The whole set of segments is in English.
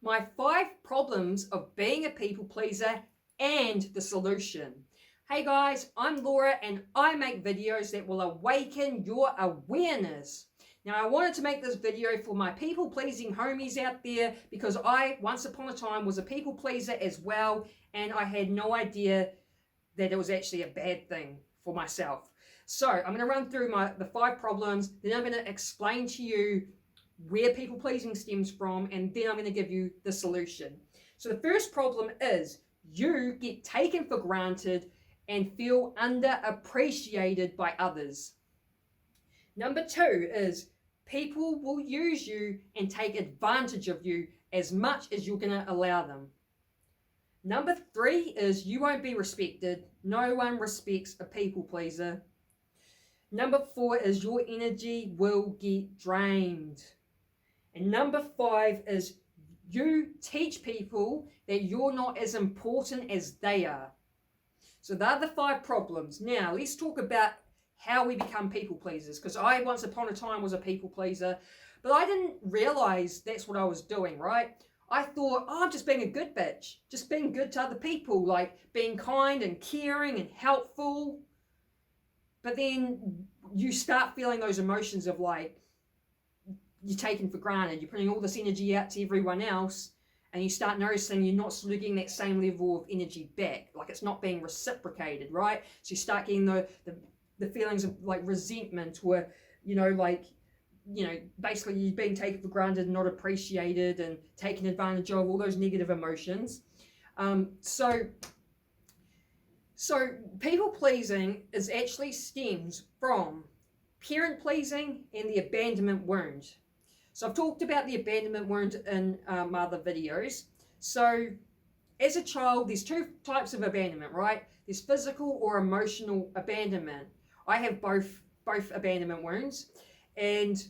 my 5 problems of being a people pleaser and the solution. Hey guys, I'm Laura and I make videos that will awaken your awareness. Now, I wanted to make this video for my people pleasing homies out there because I, once upon a time, was a people pleaser as well, and I had no idea that it was actually a bad thing for myself. So I'm going to run through the 5 problems, then I'm going to explain to you where people pleasing stems from, and then I'm going to give you the solution. So the first problem is you get taken for granted and feel underappreciated by others. Number 2 is people will use you and take advantage of you as much as you're going to allow them. Number 3 is you won't be respected. No one respects a people pleaser. Number 4 is your energy will get drained. And number 5 is you teach people that you're not as important as they are. So they're the 5 problems. Now let's talk about how we become people pleasers, because I once upon a time was a people pleaser, but I didn't realize that's what I was doing, right? I thought, oh, I'm just being a good bitch, just being good to other people, like being kind and caring and helpful. But then you start feeling those emotions of like, you're taken for granted, you're putting all this energy out to everyone else, and you start noticing you're not sort of getting that same level of energy back, like it's not being reciprocated, right? So you start getting the feelings of like resentment, or basically you're being taken for granted and not appreciated and taken advantage of, all those negative emotions. So people pleasing is actually stems from parent pleasing and the abandonment wound. So I've talked about the abandonment wound in my other videos. So as a child, there's 2 types of abandonment, right? There's physical or emotional abandonment. I have both abandonment wounds, and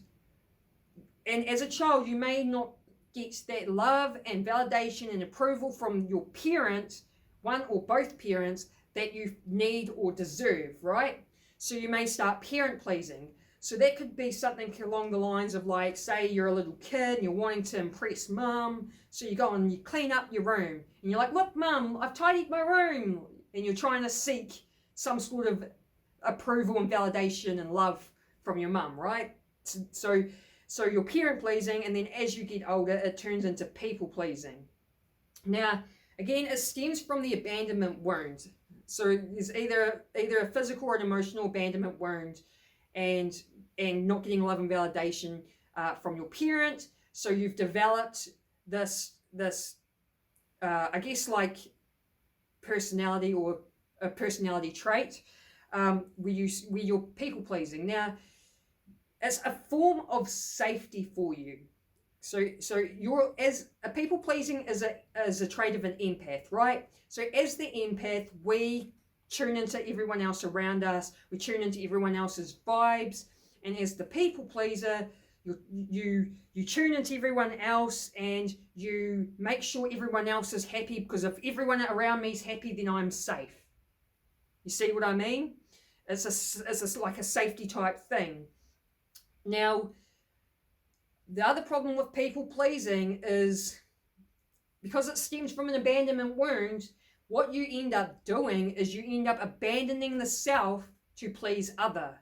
as a child, you may not get that love and validation and approval from your parent, one or both parents, that you need or deserve, right? So you may start parent pleasing. So that could be something along the lines of like, say you're a little kid and you're wanting to impress mum, so you go and you clean up your room and you're like, look mum, I've tidied my room, and you're trying to seek some sort of approval and validation and love from your mum, right? So you're parent pleasing, and then as you get older it turns into people pleasing. Now again, it stems from the abandonment wound. So there's either a physical or an emotional abandonment wound, and not getting love and validation from your parent. So you've developed this I guess like personality, or a personality trait, where you're people pleasing. Now it's a form of safety for you. So you're, as a people pleasing is a trait of an empath, right? So as the empath, we tune into everyone else around us, we tune into everyone else's vibes, and as the people pleaser, you tune into everyone else and you make sure everyone else is happy, because if everyone around me is happy, then I'm safe. You see what I mean? It's like a safety type thing. Now, the other problem with people pleasing is, because it stems from an abandonment wound, what you end up doing is you end up abandoning the self to please other.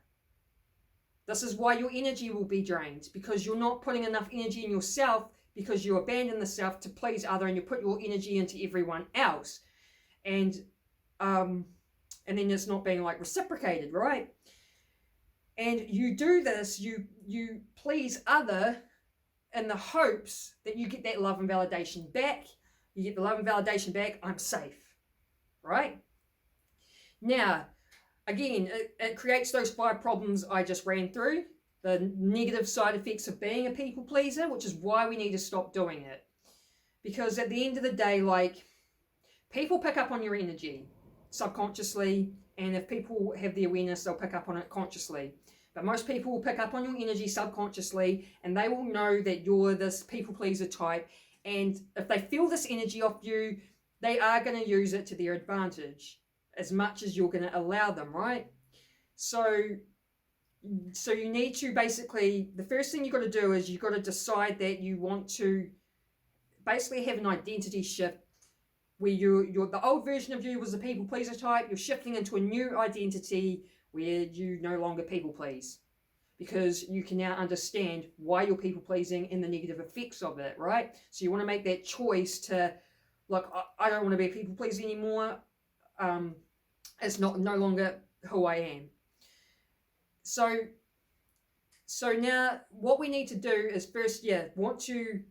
This is why your energy will be drained, because you're not putting enough energy in yourself, because you abandon the self to please other, and you put your energy into everyone else. And then it's not being like reciprocated, right? And you do this, you please other in the hopes that you get that love and validation back. You get the love and validation back, I'm safe, right? Now, again, it creates those 5 problems I just ran through, the negative side effects of being a people pleaser, which is why we need to stop doing it. Because at the end of the day, like, people pick up on your energy subconsciously, and if people have the awareness, they'll pick up on it consciously. But most people will pick up on your energy subconsciously, and they will know that you're this people pleaser type. And if they feel this energy off you, they are going to use it to their advantage as much as you're going to allow them, right? So you need to basically, the first thing you've got to do is you've got to decide that you want to basically have an identity shift where you're the old version of you was the people pleaser type. You're shifting into a new identity where you no longer people please, because you can now understand why you're people pleasing and the negative effects of it, right? So you want to make that choice to, like, I don't want to be a people pleaser anymore. It's no longer who I am. So now what we need to do is first, want to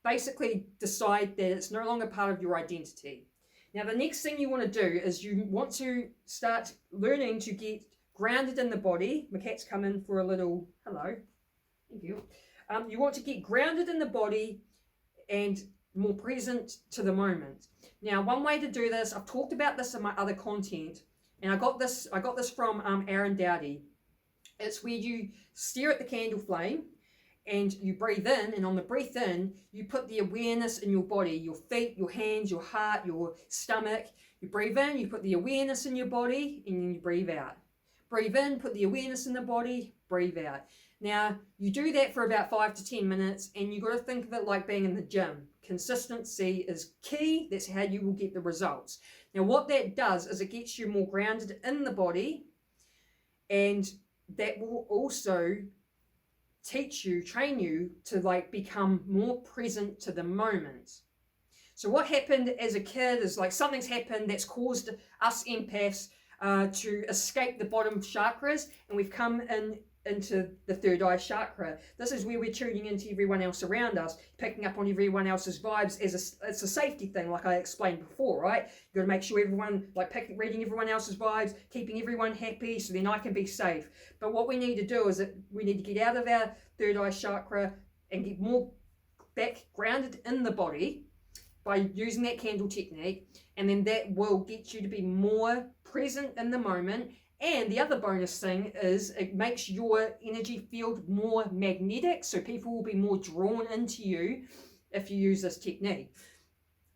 basically decide that it's no longer part of your identity. Now, the next thing you want to do is you want to start learning to get grounded in the body. My cat's come in for a little hello. Thank you. You want to get grounded in the body and more present to the moment. Now, one way to do this, I've talked about this in my other content, and I got this from Aaron Dowdy. It's where you stare at the candle flame and you breathe in, and on the breath in, you put the awareness in your body, your feet, your hands, your heart, your stomach. You breathe in, you put the awareness in your body, and then you breathe out. Breathe in, put the awareness in the body, breathe out. Now, you do that for about 5 to 10 minutes, and you've got to think of it like being in the gym. Consistency is key. That's how you will get the results. Now, what that does is it gets you more grounded in the body, and that will also train you to like become more present to the moment. So what happened as a kid is like something's happened that's caused us empaths to escape the bottom chakras, and we've come into the third eye chakra. This is where we're tuning into everyone else around us, picking up on everyone else's vibes it's a safety thing, like I explained before, right? You got to make sure everyone, reading everyone else's vibes, keeping everyone happy, so then I can be safe. But what we need to do is that we need to get out of our third eye chakra and get more back grounded in the body by using that candle technique, and then that will get you to be more present in the moment. And the other bonus thing is it makes your energy field more magnetic, so people will be more drawn into you if you use this technique.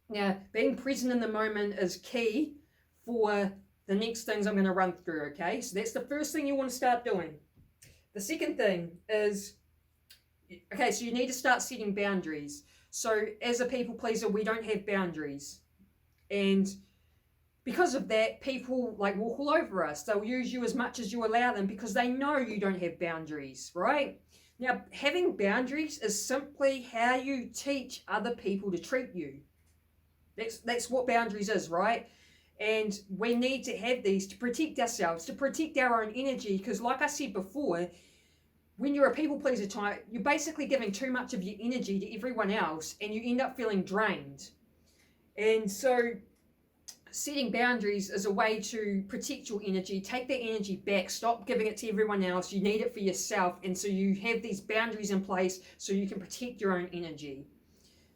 Now, being present in the moment is key for the next things I'm going to run through, okay? So that's the first thing you want to start doing. The second thing is, okay, so you need to start setting boundaries. So as a people pleaser, we don't have boundaries. And because of that, people walk all over us. They'll use you as much as you allow them because they know you don't have boundaries, right? Now, having boundaries is simply how you teach other people to treat you. That's what boundaries is, right? And we need to have these to protect ourselves, to protect our own energy, because like I said before, when you're a people pleaser type, you're basically giving too much of your energy to everyone else and you end up feeling drained. And so setting boundaries is a way to protect your energy, take that energy back, stop giving it to everyone else. You need it for yourself. And so you have these boundaries in place so you can protect your own energy.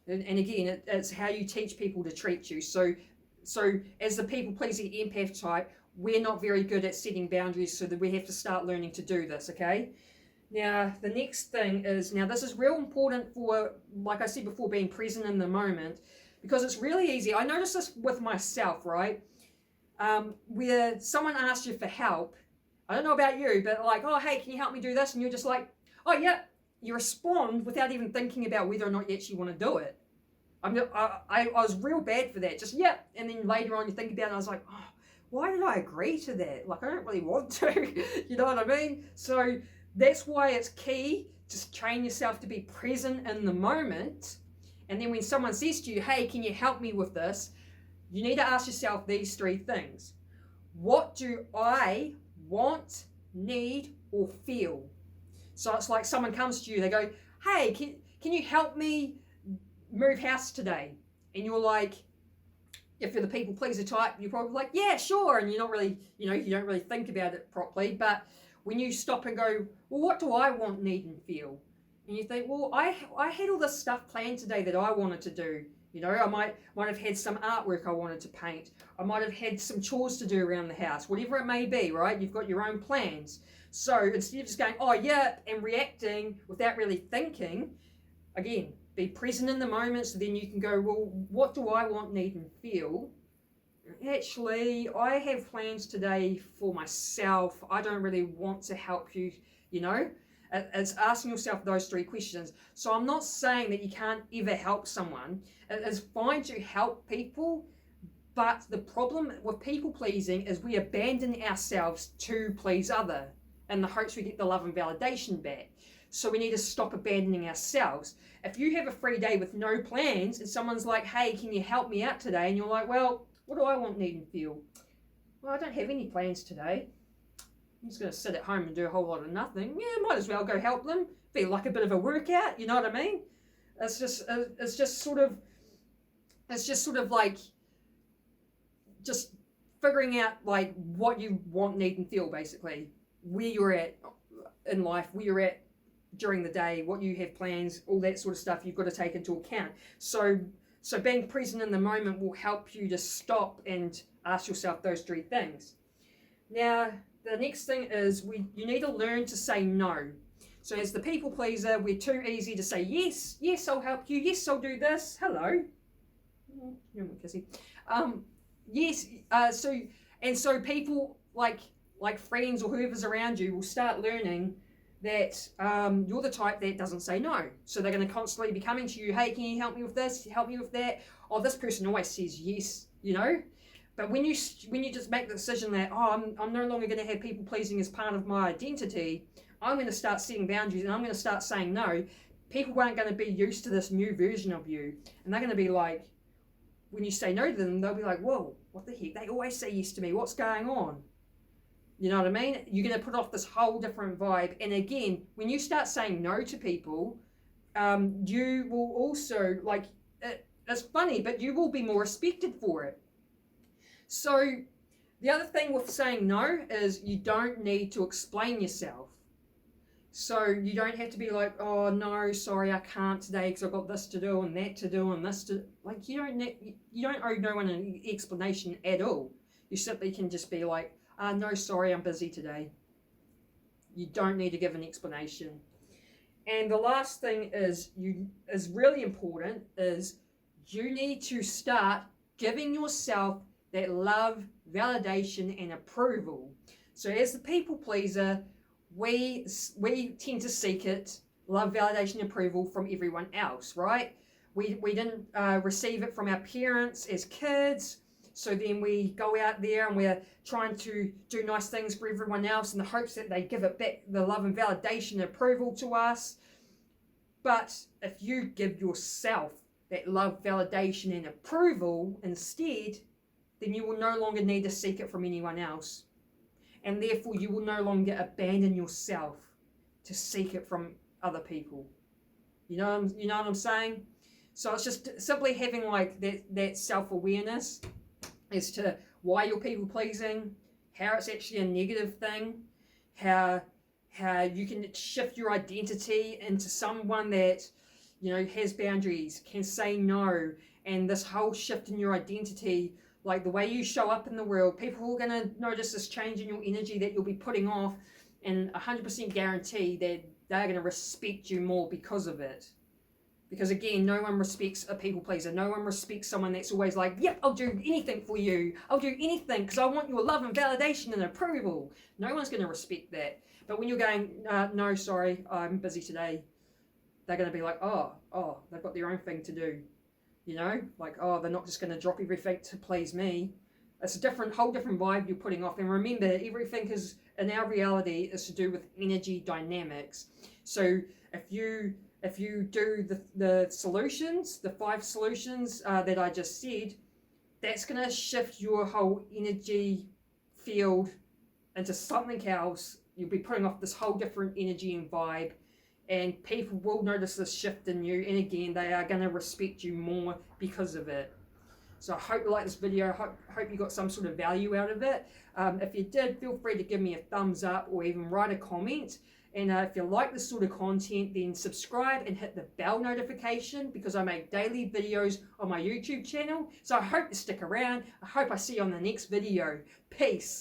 And again, it's how you teach people to treat you. So as the people pleasing empath type, we're not very good at setting boundaries, so that we have to start learning to do this, okay? Now, the next thing is, now this is real important for, like I said before, being present in the moment, because it's really easy. I noticed this with myself, right? Where someone asks you for help, I don't know about you, but like, oh, hey, can you help me do this? And you're just like, oh, yeah. You respond without even thinking about whether or not you actually want to do it. I was real bad for that. Just, yeah. And then later on you think about it, and I was like, oh, why did I agree to that? Like, I don't really want to. You know what I mean? So that's why it's key to train yourself to be present in the moment. And then when someone says to you, hey, can you help me with this? You need to ask yourself these three things. What do I want, need, or feel? So it's like someone comes to you, they go, hey, can you help me move house today? And you're like, if you're the people pleaser type, you're probably like, yeah, sure. And you're not really, you don't really think about it properly. But when you stop and go, well, what do I want, need, and feel? And you think, well, I had all this stuff planned today that I wanted to do. I might have had some artwork I wanted to paint. I might have had some chores to do around the house, whatever it may be, right? You've got your own plans. So instead of just going, oh, yeah, and reacting without really thinking, again, be present in the moment, so then you can go, well, what do I want, need, and feel? Actually, I have plans today for myself. I don't really want to help you, It's asking yourself those 3 questions. So I'm not saying that you can't ever help someone. It is fine to help people, but the problem with people pleasing is we abandon ourselves to please other in the hopes we get the love and validation back. So we need to stop abandoning ourselves. If you have a free day with no plans and someone's like, hey, can you help me out today? And you're like, well, what do I want, need and feel? Well, I don't have any plans today. I'm just going to sit at home and do a whole lot of nothing. Yeah, might as well go help them. Be like a bit of a workout, you know what I mean? It's just sort of like just figuring out like what you want, need and feel, basically. Where you're at in life, where you're at during the day, what you have plans, all that sort of stuff you've got to take into account. So being present in the moment will help you to stop and ask yourself those 3 things. Now, the next thing is you need to learn to say no. So as the people pleaser, we're too easy to say yes, yes, I'll help you, yes, I'll do this, hello. You're my kissy. Yes, so people like friends or whoever's around you will start learning that you're the type that doesn't say no. So they're going to constantly be coming to you, hey, can you help me with this, help me with that? Oh, this person always says yes, you know? But when you just make the decision that, oh, I'm no longer going to have people pleasing as part of my identity, I'm going to start setting boundaries and I'm going to start saying no, people aren't going to be used to this new version of you. And they're going to be like, when you say no to them, they'll be like, whoa, what the heck? They always say yes to me. What's going on? You know what I mean? You're going to put off this whole different vibe. And again, when you start saying no to people, you will also, like, it's funny, but you will be more respected for it. So the other thing with saying no is you don't need to explain yourself. So you don't have to be like, oh no, sorry, I can't today because I've got this to do and that to do and this to, like, you don't owe no one an explanation at all. You simply can just be like, no, sorry, I'm busy today. You don't need to give an explanation. And the last thing is really important is you need to start giving yourself that love, validation, and approval. So as the people pleaser, we tend to seek it, love, validation, and approval from everyone else, right? We didn't receive it from our parents as kids, so then we go out there and we're trying to do nice things for everyone else in the hopes that they give it back, the love and validation and approval to us. But if you give yourself that love, validation, and approval instead, then you will no longer need to seek it from anyone else. And therefore you will no longer abandon yourself to seek it from other people. You know what I'm saying? So it's just simply having like that self-awareness as to why you're people pleasing, how it's actually a negative thing, how you can shift your identity into someone that, you know, has boundaries, can say no, and this whole shift in your identity, like the way you show up in the world, people are going to notice this change in your energy that you'll be putting off, and 100% guarantee that they're going to respect you more because of it. Because again, no one respects a people pleaser. No one respects someone that's always like, yep, I'll do anything for you. I'll do anything because I want your love and validation and approval. No one's going to respect that. But when you're going, no, sorry, I'm busy today, they're going to be like, oh, they've got their own thing to do. You know, like, oh, they're not just going to drop everything to please me. It's a whole different vibe you're putting off. And remember, everything is, in our reality, is to do with energy dynamics. So if you do the solutions, the 5 solutions that I just said, that's going to shift your whole energy field into something else. You'll be putting off this whole different energy and vibe, and people will notice this shift in you, and again, they are going to respect you more because of it. So I hope you like this video. I hope you got some sort of value out of it. If you did, feel free to give me a thumbs up or even write a comment. And if you like this sort of content, then subscribe and hit the bell notification, because I make daily videos on my YouTube channel. So I hope you stick around. I hope I see you on the next video. Peace.